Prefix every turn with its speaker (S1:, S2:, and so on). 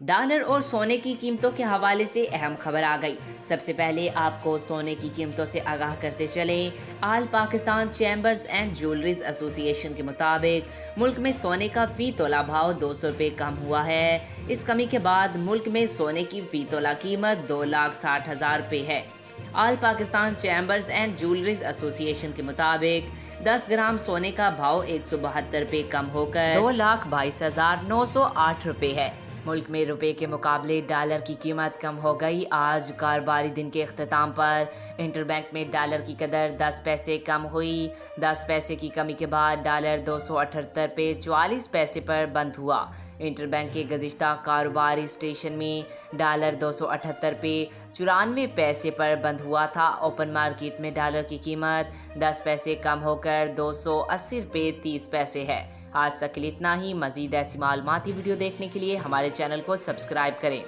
S1: Dollar और सोने की कीमतों के हवाले से अहम खबर आ गई। सबसे पहले आपको सोने की कीमतों से आगाह करते चलें। All Pakistan chambers and jewelleries association के मुताबिक मुल्क में सोने का फी तोला भाव 200 रुपये कम हुआ है। इस कमी के बाद मुल्क में सोने की फी तोला कीमत 2,60,000 रुपये है। All Pakistan chambers and jewelleries association के मुताबिक 10 ग्राम सोने का भाव 172 रुपये कम होकर 2,22,908 रुपये है। मुल्क में रुपए के मुकाबले डॉलर की कीमत कम हो गई। आज कारोबारी दिन के अख्ताम पर इंटरबैंक में डॉलर की कदर 10 पैसे कम हुई। 10 पैसे की कमी के बाद डॉलर 278 पे 44 पैसे पर बंद हुआ। इंटरबैंक के गुज़िश्ता कारोबारी स्टेशन में डॉलर 278 पे 94 पैसे पर बंद हुआ था। ओपन मार्केट में डॉलर की कीमत 10 पैसे कम होकर 280 रुपये 30 पैसे है। आज तक के लिए इतना ही। मज़ीद ऐसी मालूमाती वीडियो देखने के लिए हमारे चैनल को सब्सक्राइब करें।